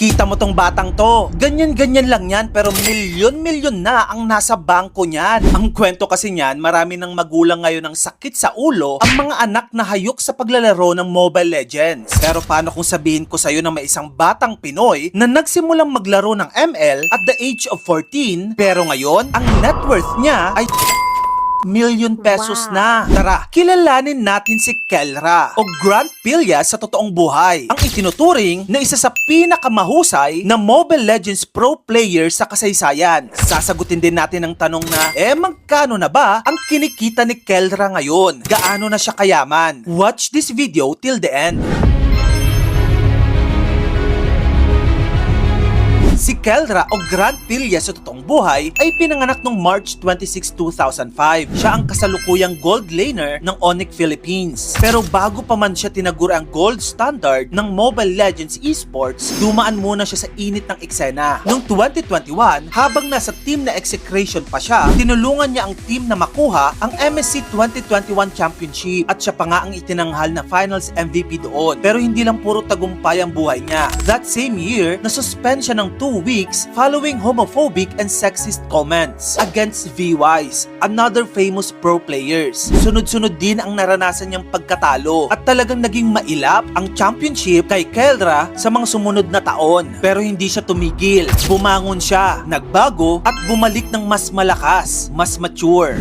Kita mo tong batang to. Ganyan-ganyan lang yan pero milyon-milyon na ang nasa bangko niyan. Ang kwento kasi niyan, marami ng magulang ngayon ng sakit sa ulo ang mga anak na hayok sa paglalaro ng Mobile Legends. Pero paano kung sabihin ko sa'yo na may isang batang Pinoy na nagsimulang maglaro ng ML at the age of 14 pero ngayon, ang net worth niya ay million pesos na. Tara, kilalanin natin si Kelra o Grant Pillas sa totoong buhay. Ang itinuturing na isa sa pinakamahusay na Mobile Legends pro player sa kasaysayan. Sasagutin din natin ang tanong na, magkano na ba ang kinikita ni Kelra ngayon? Gaano na siya kayaman? Watch this video till the end. Si Kelra o Grant Pillas sa totoong buhay ay pinanganak noong March 26, 2005. Siya ang kasalukuyang gold laner ng Onyx Philippines. Pero bago pa man siya tinaguri ang gold standard ng Mobile Legends esports, dumaan muna siya sa init ng eksena. Noong 2021, habang nasa team na execration pa siya, tinulungan niya ang team na makuha ang MSC 2021 Championship at siya pa nga ang itinanghal na Finals MVP doon. Pero hindi lang puro tagumpay ang buhay niya. That same year, nasuspend siya ng 2 weeks following homophobic and sexist comments against VWise, another famous pro players. Sunod-sunod din ang naranasan niyang pagkatalo at talagang naging mailap ang championship kay Kelra sa mga sumunod na taon. Pero hindi siya tumigil. Bumangon siya, nagbago at bumalik ng mas malakas, mas mature.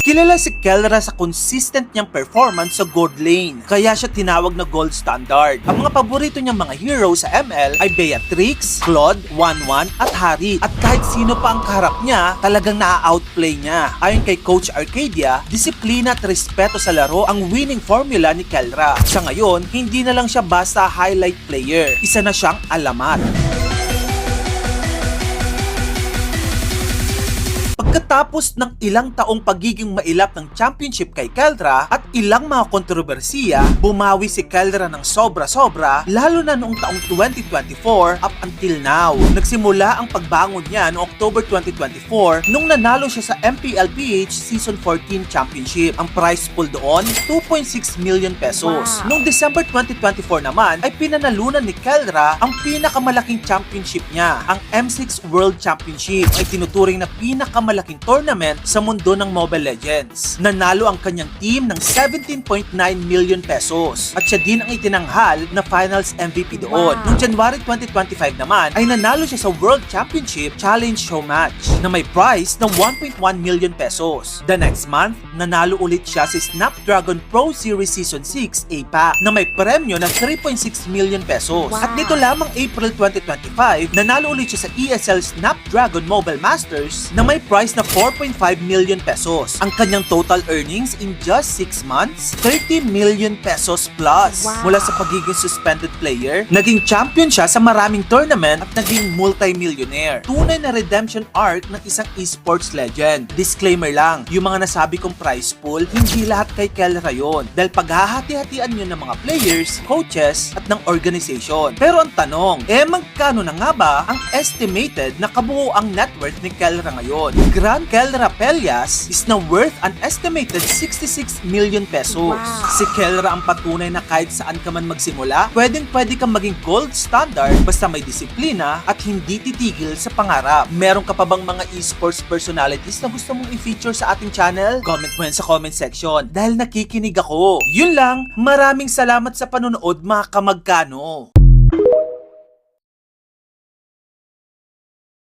Kilala si Kelra sa consistent niyang performance sa gold lane, kaya siya tinawag na gold standard. Ang mga paborito niyang mga hero sa ML ay Beatrix, Claude, 1-1 at Harry. At kahit sino pa ang kaharap niya, talagang na-outplay niya. Ayon kay Coach Arcadia, disiplina at respeto sa laro ang winning formula ni Kelra. Sa ngayon, hindi na lang siya basta highlight player. Isa na siyang alamat. Pagkatapos ng ilang taong pagiging mailap ng championship kay Kelra at ilang mga kontrobersiya, bumawi si Kelra ng sobra-sobra lalo na noong taong 2024 up until now. Nagsimula ang pagbangon niya noong October 2024 nung nanalo siya sa MPLPH Season 14 Championship. Ang prize pool doon, 2.6 million pesos. Noong December 2024 naman ay pinanalunan ni Kelra ang pinakamalaking championship niya, ang M6 World Championship, ay tinuturing na pinakamalaking tournament sa mundo ng Mobile Legends. Nanalo ang kanyang team ng 17.9 million pesos at siya din ang itinanghal na Finals MVP doon. Noong January 2025 naman ay nanalo siya sa World Championship Challenge Show Match na may prize ng 1.1 million pesos. The next month, nanalo ulit siya sa Snapdragon Pro Series Season 6 APAC na may premyo na 3.6 million pesos. At dito lamang April 2025, nanalo ulit siya sa ESL Snapdragon Mobile Masters na may prize na 4.5 million pesos. Ang kanyang total earnings in just 6 months, 30 million pesos plus. Mula sa pagiging suspended player, naging champion siya sa maraming tournament at naging multi-millionaire. Tunay na redemption arc ng isang esports legend. Disclaimer lang, yung mga nasabi kong prize pool, hindi lahat kay Kelra yun. Dahil paghahati-hatian yun ng mga players, coaches, at ng organization. Pero ang tanong, magkano na nga ba ang estimated na kabuuang net worth ni Kelra ngayon? Grant Kelra Pillas is now worth an estimated 66 million pesos. Si Kelra ang patunay na kahit saan ka man magsimula, pwedeng-pwede kang maging gold standard basta may disiplina at hindi titigil sa pangarap. Meron ka pa bang mga esports personalities na gusto mong i-feature sa ating channel? Comment mo yan sa comment section dahil nakikinig ako. Yun lang, maraming salamat sa panonood mga kamagkano.